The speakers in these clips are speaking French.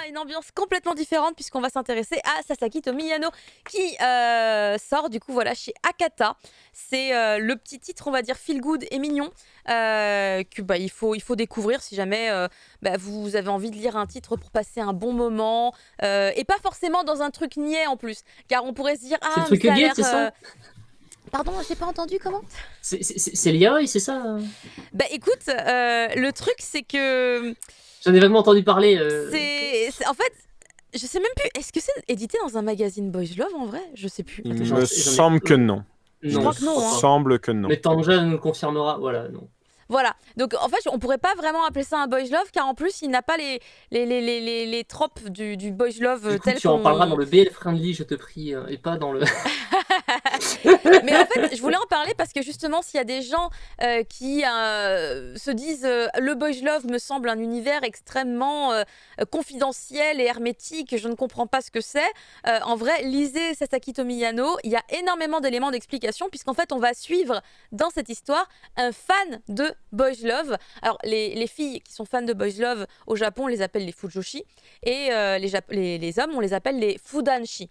une ambiance complètement différente puisqu'on va s'intéresser à Sasaki Tomiyano qui sort du coup voilà chez Akata. C'est le petit titre on va dire feel good et mignon que il faut découvrir si jamais vous avez envie de lire un titre pour passer un bon moment et pas forcément dans un truc niais en plus car on pourrait se dire C'est le ah mais truc ça a gay, l'air c'est ça pardon j'ai pas entendu comment C'est l'IA, c'est ça écoute le truc c'est que J'en ai vaguement entendu parler. en fait je sais même plus est-ce que c'est édité dans un magazine Boys Love en vrai je sais plus. Il Attends, me semble que non. Je Non, crois que non, Il hein. semble que non. Mais Tanja nous le confirmera, voilà, non. Voilà, donc en fait on pourrait pas vraiment appeler ça un boys love car en plus il n'a pas les tropes du boys love Du coup, tel tu en qu'on... parleras dans le BL Friendly, je te prie, et pas dans le... Mais en fait je voulais en parler parce que justement s'il y a des gens qui se disent le boys love me semble un univers extrêmement confidentiel et hermétique, je ne comprends pas ce que c'est, en vrai lisez Sasaki Tomiyano, il y a énormément d'éléments d'explication puisqu'en fait on va suivre dans cette histoire un fan de boys love. Alors les filles qui sont fans de boys love au Japon on les appelle les fujoshi et les hommes on les appelle les fudanshi.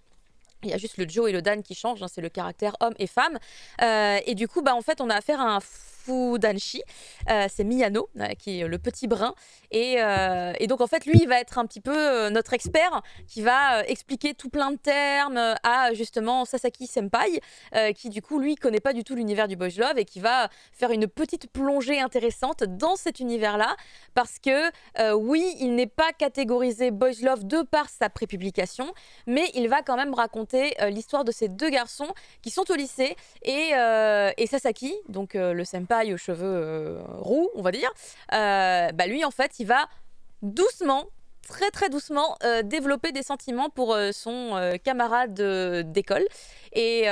Il y a juste le Jo et le Dan qui changent, hein, c'est le caractère homme et femme. Et du coup, en fait, on a affaire à un Fudanshi, c'est Miyano, qui est le petit brun. Et donc, en fait, lui, il va être un petit peu notre expert qui va expliquer tout plein de termes à justement Sasaki Senpai, qui du coup, lui, connaît pas du tout l'univers du boys love et qui va faire une petite plongée intéressante dans cet univers-là. Parce que, oui, il n'est pas catégorisé boys love de par sa prépublication, mais il va quand même raconter l'histoire de ces deux garçons qui sont au lycée et Sasaki, donc le senpai aux cheveux roux, on va dire, lui en fait il va doucement, très très doucement développer des sentiments pour son camarade d'école et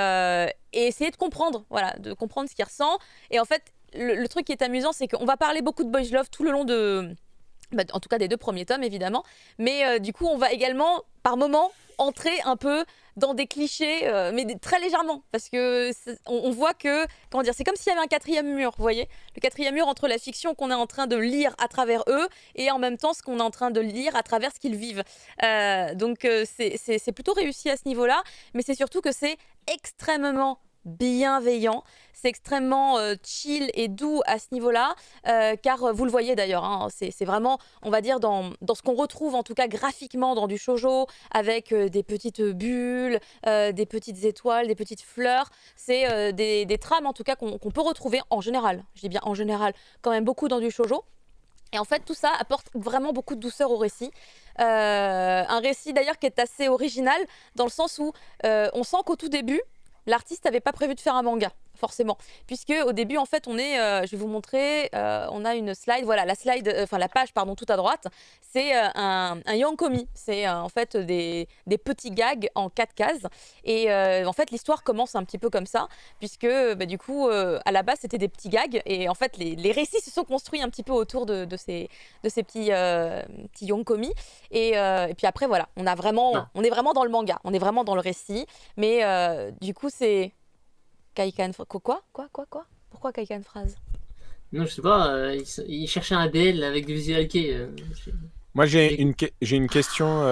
essayer de comprendre, voilà, de comprendre ce qu'il ressent. Et en fait le truc qui est amusant c'est qu'on va parler beaucoup de boys love tout le long de... en tout cas des deux premiers tomes évidemment, mais du coup on va également par moments entrer un peu dans des clichés, mais très légèrement, parce que on voit que, comment dire, c'est comme s'il y avait un quatrième mur, vous voyez, le quatrième mur entre la fiction qu'on est en train de lire à travers eux et en même temps ce qu'on est en train de lire à travers ce qu'ils vivent. Donc c'est plutôt réussi à ce niveau-là, mais c'est surtout que c'est extrêmement bienveillant, c'est extrêmement chill et doux à ce niveau-là, car vous le voyez d'ailleurs, hein, c'est vraiment, on va dire, dans ce qu'on retrouve en tout cas graphiquement dans du shoujo, avec des petites bulles, des petites étoiles, des petites fleurs, c'est des trames en tout cas qu'on peut retrouver en général, je dis bien en général, quand même beaucoup dans du shoujo. Et en fait, tout ça apporte vraiment beaucoup de douceur au récit. Un récit d'ailleurs qui est assez original, dans le sens où on sent qu'au tout début, l'artiste n'avait pas prévu de faire un manga, forcément. Puisque au début, en fait, on est, je vais vous montrer, on a une slide, voilà, la page, pardon, tout à droite, c'est un yankomi. C'est en fait des petits gags en 4 cases. Et en fait, l'histoire commence un petit peu comme ça, puisque du coup, à la base, c'était des petits gags. Et en fait, les récits se sont construits un petit peu autour de ces petits yankomi. Et puis après, voilà, on est vraiment dans le manga, on est vraiment dans le récit. Mais du coup, c'est... Kaikan... Quoi? Pourquoi Kaikan phrase? Non, je sais pas, il cherchait un DL avec du visual kei. Moi, j'ai une question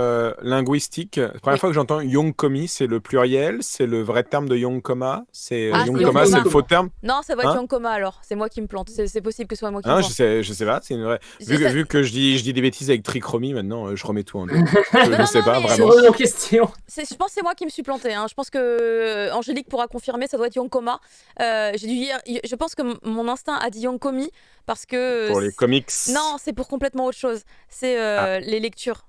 linguistique. La première fois que j'entends Yonkomi, c'est le pluriel, c'est le vrai terme de Yonkoma. Yonkoma, c'est le faux terme. Non, ça va être Yonkoma alors. C'est moi qui me plante. C'est possible que ce soit moi qui me plante. plante. Je sais pas. C'est une vraie. Vu que je dis des bêtises avec trichromie, maintenant, je remets tout en doute. Je ne sais pas vraiment. C'est en question. Je pense que c'est moi qui me suis plantée. Hein. Je pense que Angélique pourra confirmer. Ça doit être Yonkoma. Je pense que mon instinct a dit Yonkomi parce que. Pour les comics. Non, c'est pour complètement autre chose. C'est les lectures.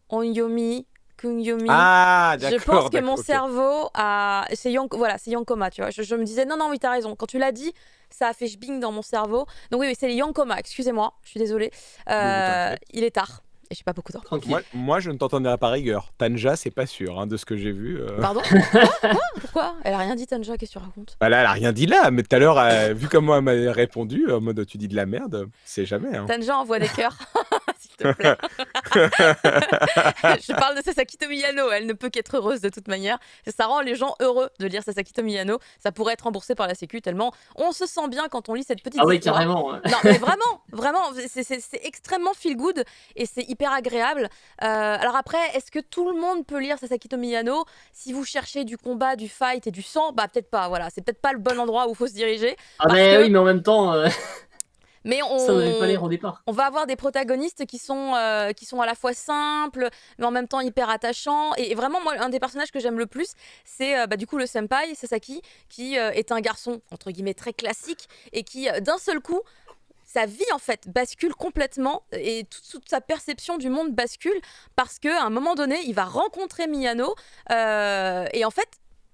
Onyomi, Kunyomi. Ah, d'accord. Je pense que mon cerveau a. C'est Yonkoma, tu vois. Je me disais, non, oui, t'as raison. Quand tu l'as dit, ça a fait bing dans mon cerveau. Donc, oui, c'est les Yonkoma. Excusez-moi, je suis désolée. Il est tard. Et j'ai pas beaucoup d'heures. Moi, je ne t'entendais pas rigueur. Tanja, c'est pas sûr, hein, de ce que j'ai vu. Pardon? Pourquoi? Elle a rien dit, Tanja, qu'est-ce que tu racontes? Bah là, elle a rien dit là, mais tout à l'heure, vu comment elle m'a répondu, en mode tu dis de la merde, c'est jamais. Hein. Tanja envoie des cœurs. s'il te plaît. Je parle de Sasakito Miyano, elle ne peut qu'être heureuse de toute manière. Ça rend les gens heureux de lire Sasakito Miyano. Ça pourrait être remboursé par la Sécu tellement on se sent bien quand on lit cette petite oui, histoire. carrément. Non, mais vraiment, c'est extrêmement feel good et c'est hyper agréable. Alors après, est-ce que tout le monde peut lire Sasakito Miyano? Si vous cherchez du combat, du fight et du sang, bah peut-être pas. Voilà, c'est peut-être pas le bon endroit où il faut se diriger. Oui, mais en même temps, mais ça ne devait pas lire au départ. on va avoir des protagonistes qui sont à la fois simples, mais en même temps hyper attachants. Et vraiment, moi, un des personnages que j'aime le plus, c'est du coup le senpai, Sasaki, qui est un garçon, entre guillemets, très classique, et qui, d'un seul coup, sa vie, en fait, bascule complètement, et toute sa perception du monde bascule, parce qu'à un moment donné, il va rencontrer Miyano, et en fait,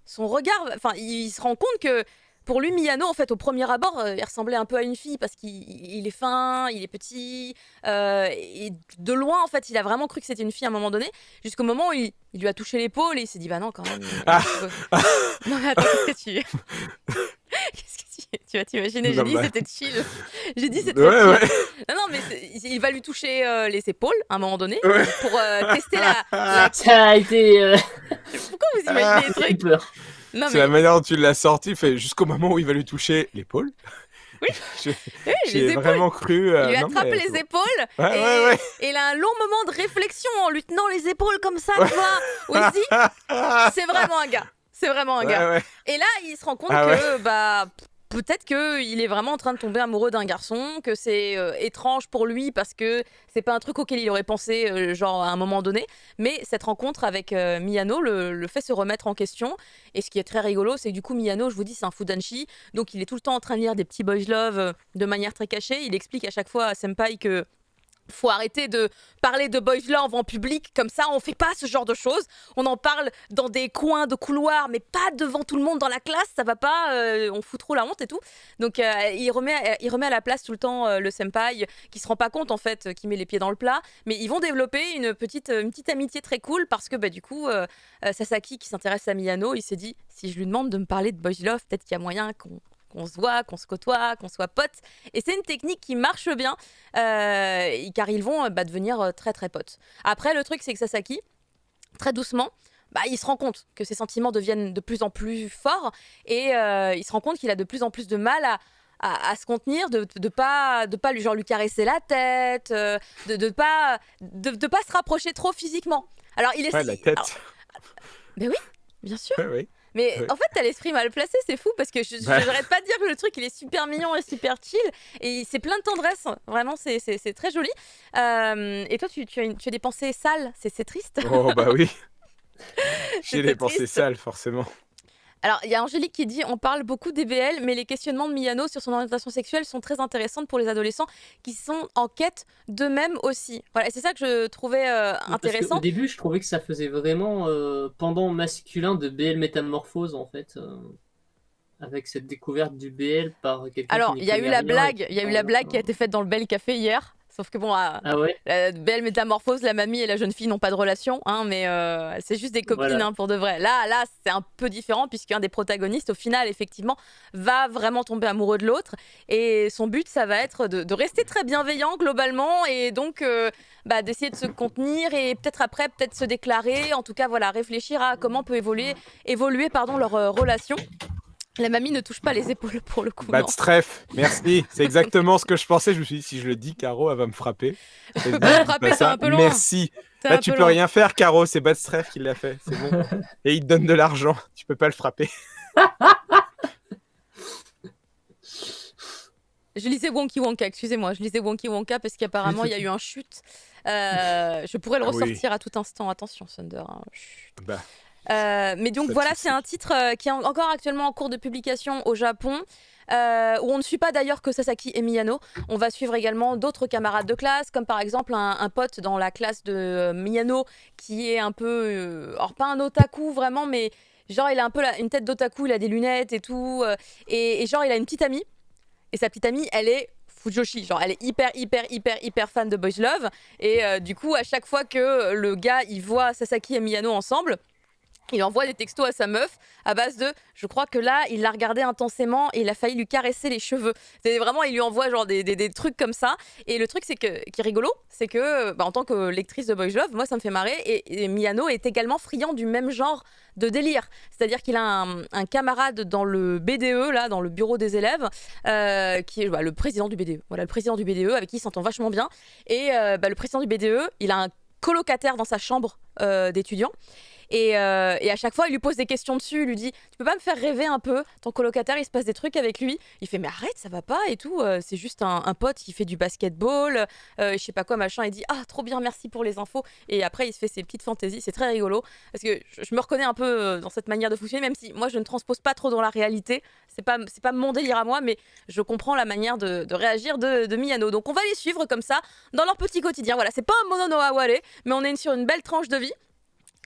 son regard... Enfin, il se rend compte que pour lui, Miyano, en fait, au premier abord, il ressemblait un peu à une fille parce qu'il est fin, il est petit. Et de loin, en fait, il a vraiment cru que c'était une fille à un moment donné, jusqu'au moment où il lui a touché l'épaule et il s'est dit, bah non, quand même. Non, mais attends, qu'est-ce que tu... Qu'est-ce que tu vas t'imaginer? J'ai dit c'était chill. J'ai dit c'était chill. Ouais. Non, mais il va lui toucher les épaules à un moment donné pour tester Ça a été... Pourquoi vous imaginez les trucs? peur. C'est la manière dont tu l'as sorti, fait jusqu'au moment où il va lui toucher l'épaule. Oui. J'ai vraiment cru. Il lui attrape les épaules et il a un long moment de réflexion en lui tenant les épaules comme ça, tu vois, où il se dit c'est vraiment un gars. C'est vraiment un gars. Ouais. Et là, il se rend compte que peut-être qu'il est vraiment en train de tomber amoureux d'un garçon, que c'est étrange pour lui parce que c'est pas un truc auquel il aurait pensé genre à un moment donné. Mais cette rencontre avec Miyano le fait se remettre en question. Et ce qui est très rigolo, c'est que du coup Miyano, je vous dis, c'est un fudanshi. Donc il est tout le temps en train de lire des petits boys love de manière très cachée. Il explique à chaque fois à Senpai que faut arrêter de parler de boys love en public comme ça, on fait pas ce genre de choses. On en parle dans des coins de couloir, mais pas devant tout le monde dans la classe, ça va pas, on fout trop la honte et tout. Donc il remet à la place tout le temps le senpai qui se rend pas compte en fait, qui met les pieds dans le plat. Mais ils vont développer une petite amitié très cool parce que du coup Sasaki qui s'intéresse à Miyano, il s'est dit si je lui demande de me parler de boys love, peut-être qu'il y a moyen qu'on se voit, qu'on se côtoie, qu'on soit potes. Et c'est une technique qui marche bien, car ils vont devenir très très potes. Après, le truc, c'est que Sasaki, très doucement, il se rend compte que ses sentiments deviennent de plus en plus forts, et il se rend compte qu'il a de plus en plus de mal à se contenir, de pas lui caresser la tête, de pas se rapprocher trop physiquement. Alors, il essaie... la tête. Ben oui, bien sûr. Oui. Mais en fait, t'as l'esprit mal placé, c'est fou, parce que j'arrête pas de dire que le truc, il est super mignon et super chill, et c'est plein de tendresse, vraiment, c'est très joli. Et toi, tu as des pensées sales, c'est triste. Oh bah oui, j'ai des pensées sales, forcément. Alors, il y a Angélique qui dit « On parle beaucoup d'EBL, mais les questionnements de Miyano sur son orientation sexuelle sont très intéressants pour les adolescents qui sont en quête d'eux-mêmes aussi. » Voilà, et c'est ça que je trouvais intéressant. Au début, je trouvais que ça faisait vraiment pendant masculin de BL métamorphose, en fait, avec cette découverte du BL par quelqu'un. Alors, il y a eu la blague qui a été faite dans le Bel Café hier. Sauf que bon, la belle métamorphose, la mamie et la jeune fille n'ont pas de relation, mais c'est juste des copines pour de vrai. Là, c'est un peu différent puisqu'un des protagonistes, au final, effectivement, va vraiment tomber amoureux de l'autre. Et son but, ça va être de rester très bienveillant globalement et donc d'essayer de se contenir et peut-être après, se déclarer. En tout cas, voilà, réfléchir à comment peut évoluer leur relation. La mamie ne touche pas les épaules pour le coup. Bad stref, merci. C'est exactement ce que je pensais. Je me suis dit, si je le dis, Caro, elle va me frapper. Elle va me frapper, c'est un peu loin. Merci. Là, tu peux rien faire, Caro. C'est Bad stref qui l'a fait. C'est bon. Et il te donne de l'argent. Tu peux pas le frapper. Je lisais Wonky Wonka, excusez-moi. Je lisais Wonky Wonka parce qu'apparemment, il y a eu un chute. Je pourrais le ressortir à tout instant. Attention, Thunder. Mais donc voilà, c'est un titre qui est encore actuellement en cours de publication au Japon, où on ne suit pas d'ailleurs que Sasaki et Miyano. On va suivre également d'autres camarades de classe, comme par exemple un pote dans la classe de Miyano qui est un peu, alors pas un otaku vraiment, mais genre il a un peu une tête d'otaku, il a des lunettes et tout, et genre il a une petite amie, et sa petite amie elle est Fujoshi, genre elle est hyper fan de Boys Love, et du coup à chaque fois que le gars il voit Sasaki et Miyano ensemble, Il envoie des textos à sa meuf à base de « je crois que là, il l'a regardé intensément et il a failli lui caresser les cheveux ». C'est vraiment, il lui envoie genre des trucs comme ça. Et le truc qui est rigolo, c'est que en tant que lectrice de Boys Love, moi ça me fait marrer. Et Miyano est également friand du même genre de délire. C'est-à-dire qu'il a un camarade dans le BDE, là, dans le bureau des élèves, qui est le président du BDE. Voilà, le président du BDE avec qui il s'entend vachement bien. Et le président du BDE, il a un colocataire dans sa chambre d'étudiant. Et à chaque fois, il lui pose des questions dessus, il lui dit « Tu peux pas me faire rêver un peu ? Ton colocataire, il se passe des trucs avec lui ?» Il fait « Mais arrête, ça va pas et tout, c'est juste un pote qui fait du basketball, je sais pas quoi, machin. » Il dit « Ah, trop bien, merci pour les infos. » Et après, il se fait ses petites fantaisies, c'est très rigolo. Parce que je me reconnais un peu dans cette manière de fonctionner, même si moi, je ne transpose pas trop dans la réalité. C'est pas mon délire à moi, mais je comprends la manière de réagir de Miyano. Donc, on va les suivre comme ça, dans leur petit quotidien. Voilà, c'est pas un Mono no Aware, mais on est sur une belle tranche de vie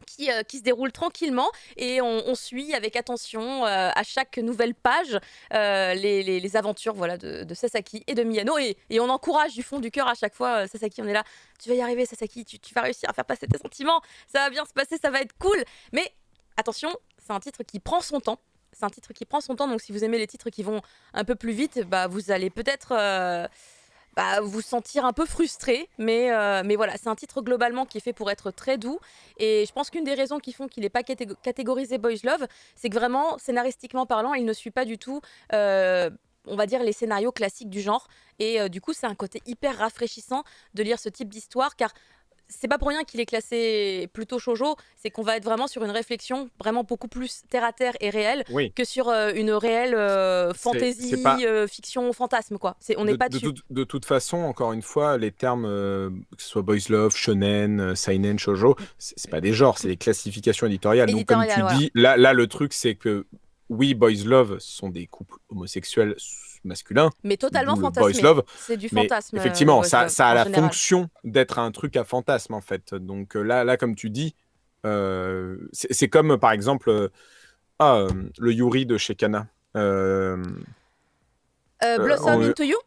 qui se déroule tranquillement et on suit avec attention à chaque nouvelle page les aventures de Sasaki et de Miyano et on encourage du fond du cœur à chaque fois Sasaki, on est là, tu vas y arriver Sasaki, tu vas réussir à faire passer tes sentiments, ça va bien se passer, ça va être cool. Mais attention, c'est un titre qui prend son temps. Donc si vous aimez les titres qui vont un peu plus vite, vous allez peut-être vous sentir un peu frustré, mais voilà, c'est un titre globalement qui est fait pour être très doux, et je pense qu'une des raisons qui font qu'il n'est pas catégorisé Boys Love, c'est que vraiment, scénaristiquement parlant, il ne suit pas du tout, on va dire, les scénarios classiques du genre, et du coup, c'est un côté hyper rafraîchissant de lire ce type d'histoire, car c'est pas pour rien qu'il est classé plutôt shoujo, c'est qu'on va être vraiment sur une réflexion vraiment beaucoup plus terre à terre et réelle que sur une réelle fantasy, fiction, fantasme quoi. On n'est pas dessus. De toute façon, encore une fois, les termes que ce soit boys love, shonen, seinen, shoujo, c'est pas des genres, c'est des classifications éditoriales. Donc comme tu dis, là le truc c'est que oui, boys love sont des couples homosexuels masculin, mais totalement fantasmé. C'est du fantasme. Effectivement, ça a la fonction d'être un truc à fantasme en fait. Donc là comme tu dis, c'est comme par exemple le Yuri de chez Kana. Blossom into You,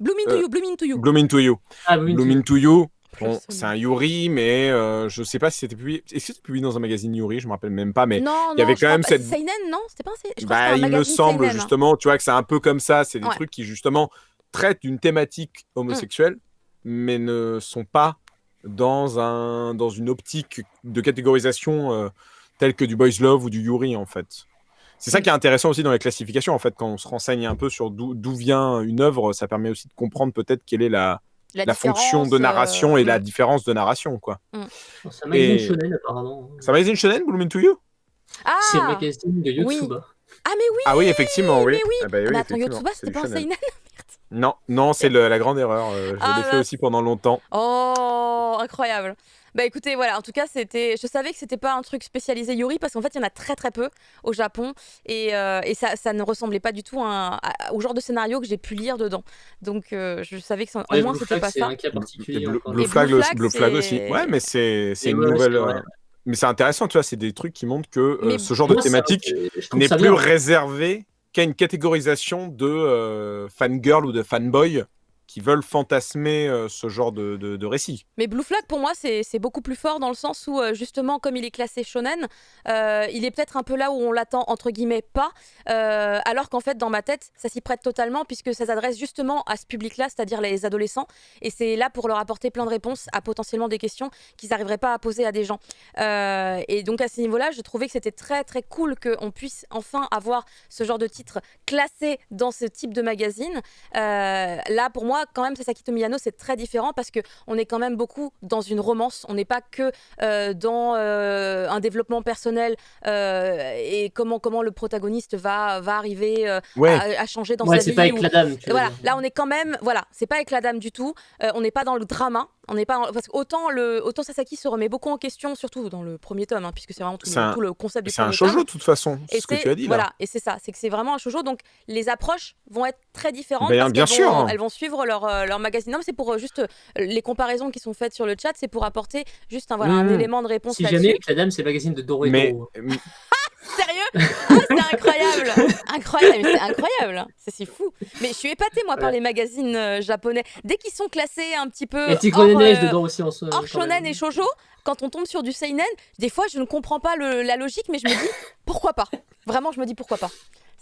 Bloom into You. Bloom into You. Ah, Bloom into You. Bon, c'est un Yuri, mais je sais pas si c'était publié. Est-ce que c'était publié dans un magazine Yuri? Je me rappelle même pas, mais il y avait quand même cette. Seinen, non? C'était pas un il me semble Seinen, justement, tu vois, que c'est un peu comme ça. C'est des trucs qui justement traitent d'une thématique homosexuelle, mais ne sont pas dans une optique de catégorisation telle que du boys love ou du Yuri en fait. C'est ça qui est intéressant aussi dans les classifications en fait, quand on se renseigne un peu sur d'où vient une œuvre, ça permet aussi de comprendre peut-être quelle est la fonction de narration et la différence de narration, quoi. C'est un magazine shonen, apparemment. C'est un magazine shonen, Bloom into You? C'est le magazine de Yotsuba. Ah, mais oui! Ah oui, effectivement, oui. Mais attends, Yotsuba, c'était pas un seinen? Non, c'est la grande erreur. Je l'ai fait aussi pendant longtemps. Oh, incroyable. Bah écoutez, voilà, en tout cas, je savais que c'était pas un truc spécialisé Yuri parce qu'en fait, il y en a très très peu au Japon et ça ne ressemblait pas du tout au genre de scénario que j'ai pu lire dedans. Donc je savais que au moins c'était pas ça. C'est un cas particulier. Blue Flag aussi. Ouais, mais c'est une nouvelle. Mais c'est intéressant, tu vois, c'est des trucs qui montrent que ce genre de thématique n'est plus réservé qu'à une catégorisation de fangirl ou de fanboy qui veulent fantasmer ce genre de récit. Mais Blue Flag, pour moi, c'est beaucoup plus fort dans le sens où, justement, comme il est classé shonen, il est peut-être un peu là où on l'attend, entre guillemets, pas, alors qu'en fait, dans ma tête, ça s'y prête totalement, puisque ça s'adresse justement à ce public-là, c'est-à-dire les adolescents, et c'est là pour leur apporter plein de réponses à potentiellement des questions qu'ils n'arriveraient pas à poser à des gens. Et donc, à ce niveau-là, je trouvais que c'était très, très cool qu'on puisse enfin avoir ce genre de titre classé dans ce type de magazine. Là, pour moi, quand même, Sasaki Tomiyano, c'est très différent parce qu'on est quand même beaucoup dans une romance. On n'est pas que dans un développement personnel et comment le protagoniste va arriver à changer dans sa vie. C'est pas avec la dame. Voilà, là, on est quand même... Voilà, c'est pas avec la dame du tout. On n'est pas dans le drama. On n'est pas parce qu'autant Sasaki se remet beaucoup en question, surtout dans le premier tome, puisque c'est vraiment tout le concept du premier tome. C'est un shoujo de toute façon, c'est ce que tu as dit là. Voilà, et c'est ça, c'est que c'est vraiment un shoujo, donc les approches vont être très différentes elles vont suivre leur magazine. Non, mais c'est pour juste les comparaisons qui sont faites sur le chat, c'est pour apporter juste un élément de réponse là-dessus. Si jamais avec la dame, c'est le magazine de Dorohedoro. Sérieux? C'est incroyable! C'est incroyable! C'est fou! Mais je suis épatée, moi, par les magazines japonais. Dès qu'ils sont classés un petit peu hors shonen et shoujo, quand on tombe sur du seinen, des fois je ne comprends pas la logique, mais je me dis pourquoi pas. Vraiment, je me dis pourquoi pas.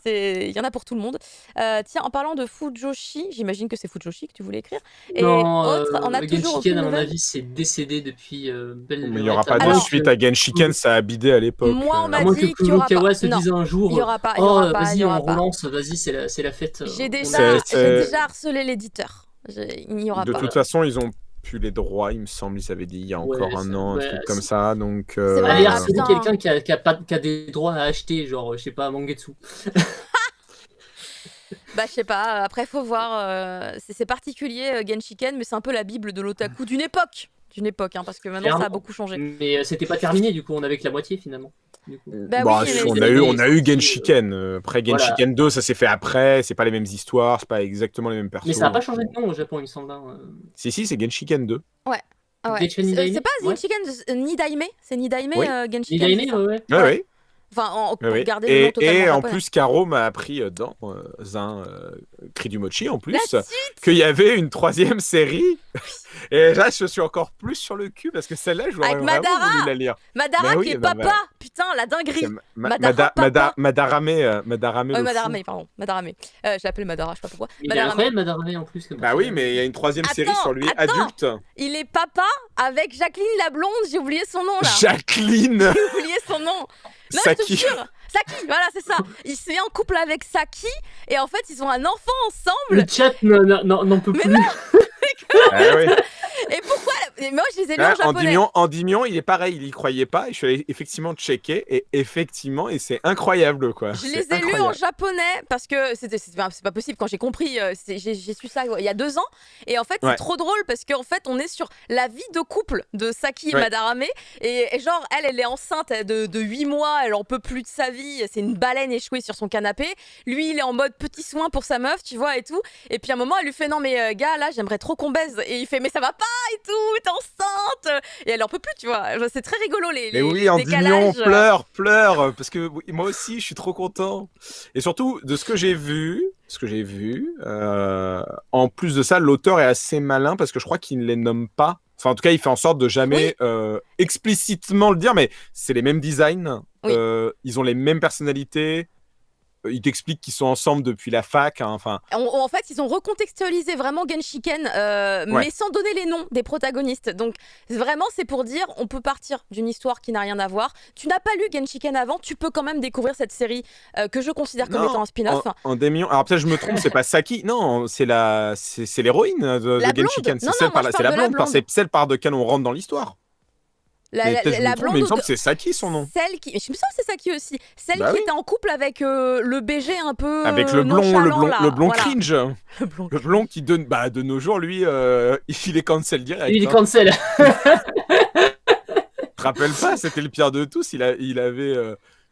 Il y en a pour tout le monde. Tiens, en parlant de Fujoshi, j'imagine que c'est Fujoshi que tu voulais écrire. Et Non, autre, on a toujours Genshiken, aucune à mon nouvelle. avis, c'est décédé depuis belle Mais il n'y aura pas lurette. de Alors- suite à Genshiken, ça a bidé à l'époque. Moi, on À m'a moins que dit qu'il y aura Kurokawa pas. se Non, dise un jour, il y aura pas, il y oh, aura pas, il vas-y, y aura on pas. relance, vas-y, c'est la fête. J'ai on déjà, est- j'ai déjà harcelé l'éditeur. Il n'y aura De pas. toute façon, ils ont plus les droits, il me semble, ils avaient dit il y a Ouais, encore un an, un ouais, truc comme c'est- ça. Donc, C'est vrai, Aller ah, harceler putain. quelqu'un qui a des droits à acheter, genre, je sais pas, Mangetsu. Bah, je sais pas, après, faut voir. C'est particulier, Genshiken, mais c'est un peu la bible de l'otaku d'une époque. Hein, parce que maintenant, ça a Clairement. beaucoup changé. Mais c'était pas terminé, du coup, on avait que la moitié finalement. Du coup. Bah Bah, oui, si, mais on c'est- a eu sorti, Genshiken. Après voilà. Genshiken 2, ça s'est fait après. C'est pas les mêmes histoires, c'est pas exactement les mêmes persos. Mais ça a pas donc, changé de nom au Japon, il me semble. Hein. Si, c'est Genshiken 2. Ah ouais. Genshin Nidaime C'est pas Ouais. Genshiken Nidaime, c'est Nidaime Oui. Genshiken. Nidaime, c'est ça ouais, ouais. Ouais, Ouais. ouais. Enfin, pour Oui, oui. garder le nom totalement Et en japonais. plus, Caro m'a appris dans un Cri du Mochi, en plus, La suite. qu'il y avait une 3e série. Et là, je suis encore plus sur le cul parce que celle-là, je Avec j'aurais vraiment Madara. voulu la lire. Madara Mais oui, qui est non, papa. Putain, la dinguerie. C'est Madara papa. Madarame Ouais, le Madarame, fou. pardon. Madarame. Je l'appelle Madara, je sais pas pourquoi. Il est Madarame. incroyable, Madarame en plus. Comme Bah oui, mais il y a une 3e série Attends, sur lui attends. adulte. Il est papa avec Jacqueline la blonde, j'ai oublié son nom là. Jacqueline J'ai oublié son nom. Non, je te Saki. jure. Saki, voilà, c'est ça. Il se met en couple avec Saki et en fait, ils ont un enfant ensemble. Le chat n'en peut Mais plus. Ah oui. Et pourquoi et moi, je les ai lus en Ah, japonais. Endymion, il est pareil, il y croyait pas. Et je suis allé effectivement checker et effectivement, et c'est incroyable quoi. Je C'est les ai lus incroyable. en japonais parce que c'est pas possible quand j'ai compris. J'ai su ça il y a 2 ans et en fait c'est Ouais. trop drôle parce qu'en fait on est sur la vie de couple de Saki et Ouais. Madarame et genre elle est enceinte de 8 mois, elle en peut plus de sa vie, c'est une baleine échouée sur son canapé. Lui il est en mode petit soin pour sa meuf, tu vois et tout. Et puis à un moment elle lui fait non mais gars là j'aimerais trop qu'on baise et il fait mais ça va pas et tout, t'es enceinte et elle en peut plus tu vois. C'est très rigolo Mais les oui, Endymion, décalages. pleure, parce que moi aussi, je suis trop content. Et surtout, de ce que j'ai vu, en plus de ça, l'auteur est assez malin parce que je crois qu'il ne les nomme pas. Enfin, en tout cas, il fait en sorte de jamais explicitement le dire, mais c'est les mêmes designs, Oui. ils ont les mêmes personnalités. Ils t'expliquent qu'ils sont ensemble depuis la fac. Hein, enfin, En fait, ils ont recontextualisé vraiment Genshiken, mais sans donner les noms des protagonistes. Donc, vraiment, c'est pour dire, on peut partir d'une histoire qui n'a rien à voir. Tu n'as pas lu Genshiken avant, tu peux quand même découvrir cette série que je considère comme non, étant un spin-off. Endymion. Alors peut-être je me trompe, c'est pas Saki. Non, c'est l'héroïne de La blonde. Genshiken. Non, C'est non, moi, je c'est parle la de la blonde. C'est celle par laquelle on rentre dans l'histoire. Mais peut-être je me trompe, mais il me semble que c'est Saki son nom. Celle qui, je me sens que c'est Saki aussi. Celle Bah qui oui. était en couple avec le BG un peu Avec le blond, nonchalant, là. le blond Voilà. cringe. Le blond. Le blond qui donne, de nos jours, lui, il est cancel direct. Il est hein. cancel. Tu te rappelles pas, c'était le pire de tous. Il avait,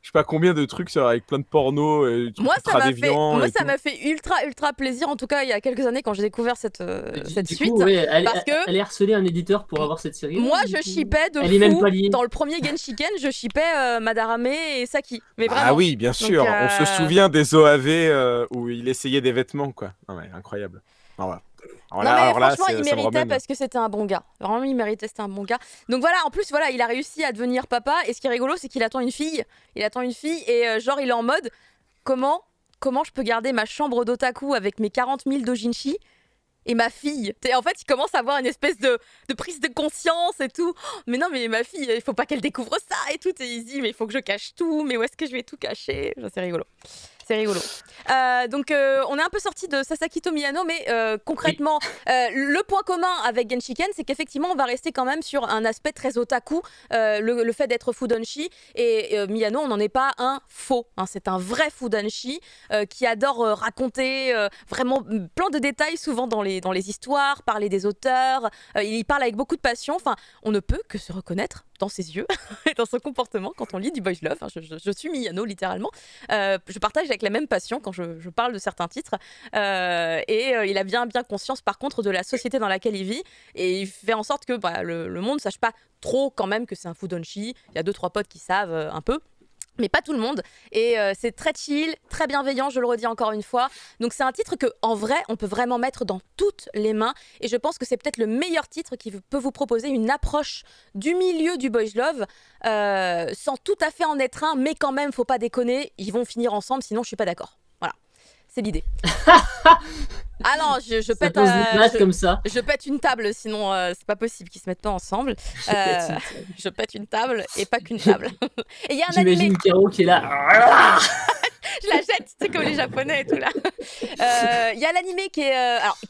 je sais pas combien de trucs avec plein de pornos, et trucs Moi, ça ultra m'a fait, déviants moi, et ça tout. m'a fait ultra plaisir. En tout cas, il y a quelques années, quand j'ai découvert cette Du suite. coup, ouais, parce que- elle est harcelée un éditeur pour avoir cette série. Moi, du je coup. shippais de Elle est même fou. pas liée. Dans le premier Genshiken, je shippais Madarame et Saki. Mais vraiment. Ah oui, bien sûr. Donc, On se souvient des OAV où il essayait des vêtements, quoi. Ah ouais, incroyable. Alors, Non, mais franchement, il ça me méritait remène. parce que c'était un bon gars. Vraiment, il méritait, c'était un bon gars. Donc voilà, en plus, voilà, il a réussi à devenir papa. Et ce qui est rigolo, c'est qu'il attend une fille. Il attend une fille et genre, il est en mode comment je peux garder ma chambre d'otaku avec mes 40 000 dojinshi et ma fille. En fait, il commence à avoir une espèce de prise de conscience et tout. Oh, mais non, mais ma fille, il faut pas qu'elle découvre ça et tout. Et il se dit, mais il faut que je cache tout. Mais où est-ce que je vais tout cacher? C'est rigolo. C'est rigolo. Donc, on est un peu sorti de Sasakito Miyano, mais concrètement, le point commun avec Genshiken, c'est qu'effectivement, on va rester quand même sur un aspect très otaku, le fait d'être fudanshi. Et Miyano, on n'en est pas un faux. Hein, c'est un vrai fudanshi qui adore raconter vraiment plein de détails, souvent dans les histoires, parler des auteurs. Il parle avec beaucoup de passion. Enfin, on ne peut que se reconnaître dans ses yeux et dans son comportement quand on lit du boys love. Hein, je suis Miyano, littéralement. Je partage avec la même passion quand je parle de certains titres. Et il a bien conscience, par contre, de la société dans laquelle il vit. Et il fait en sorte que le monde ne sache pas trop, quand même, que c'est un fudanshi. Il y a 2-3 potes qui savent un peu. mais pas tout le monde. Et c'est très chill, très bienveillant, je le redis encore une fois. Donc c'est un titre que, en vrai, on peut vraiment mettre dans toutes les mains. Et je pense que c'est peut-être le meilleur titre qui peut vous proposer une approche du milieu du boys love, sans tout à fait en être un, mais quand même, faut pas déconner, ils vont finir ensemble, sinon je suis pas d'accord. Voilà, c'est l'idée. Ah non, je pète, pose des masses comme ça. je pète une table, sinon c'est pas possible qu'ils se mettent pas ensemble. Je pète une table et pas qu'une table. Et il y a un animé. J'imagine Caro qui est là. Je la jette, c'est comme les Japonais et tout là. Il y a l'animé qui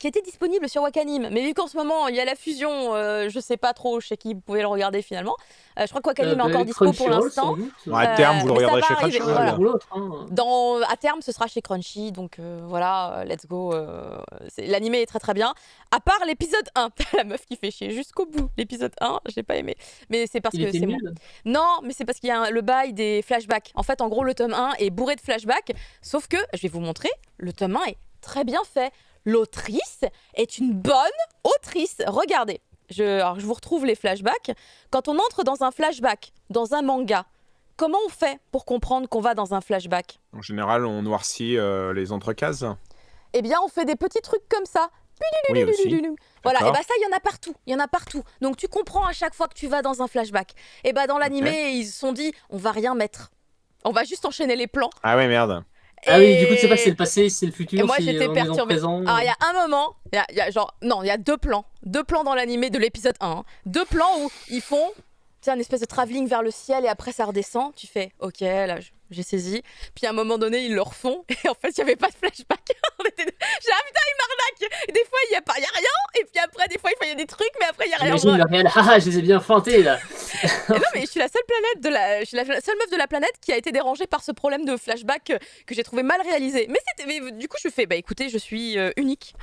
était disponible sur Wakanim, mais vu qu'en ce moment il y a la fusion, je sais pas trop chez qui vous pouvez le regarder finalement. Je crois que Wakanim est encore dispo pour l'instant. À terme, vous le mais ça regarderez va chez arriver, Crunchyroll. voilà. À terme, ce sera chez Crunchy, donc voilà, let's go. L'animé est très très bien. À part l'épisode 1, la meuf qui fait chier jusqu'au bout. L'épisode 1, j'ai pas aimé. Mais c'est parce Il que était c'est nul. moi. Non, mais c'est parce qu'il y a le bail des flashbacks. En fait, en gros, le tome 1 est bourré de flashbacks. Sauf que, je vais vous montrer, le tome 1 est très bien fait. L'autrice est une bonne autrice. Regardez. Alors, je vous retrouve les flashbacks. Quand on entre dans un flashback, dans un manga, comment on fait pour comprendre qu'on va dans un flashback? En général, on noircit les entrecases. Eh bien, on fait des petits trucs comme ça. Oui, aussi. Voilà, et D'accord. bah ça, il y en a partout. Il y en a partout. Donc, tu comprends à chaque fois que tu vas dans un flashback. Et bah, dans l'animé, ils se sont dit, on va rien mettre. On va juste enchaîner les plans. Ah ouais, merde. Ah oui, du coup, tu sais pas si c'est le passé, si c'est le futur, Et moi, si j'étais on est dans le perturbée. présent. Alors, il y a un moment, il y a genre, non, il y a deux plans dans l'animé de l'épisode 1. Hein. Deux plans où ils font, tu sais, un espèce de travelling vers le ciel et après ça redescend. Tu fais, ok, là, j'ai saisi. Puis à un moment donné, ils le refont et en fait, il n'y avait pas de flashback. J'ai dit, ah putain, ils m'arnaquent. Et des fois, il y a rien. Et puis après, des fois, il y a des trucs, mais après, il y a rien. J'imagine le réel, je les ai bien feintés là. Et non, mais je suis la seule meuf de la planète qui a été dérangée par ce problème de flashback que j'ai trouvé mal réalisé. Mais du coup, je fais, bah écoutez, je suis unique.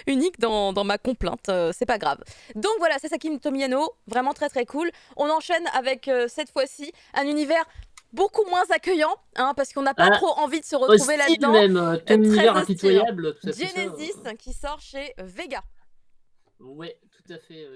Unique dans ma complainte, c'est pas grave. Donc voilà, Sasaki Tomiyano, vraiment très très cool. On enchaîne avec cette fois-ci un univers beaucoup moins accueillant, hein, parce qu'on n'a pas trop envie de se retrouver Hostile là-dedans. même, ton Très univers hostile. impitoyable, tout à fait. Genesis qui sort chez Vega. Ouais, tout à fait.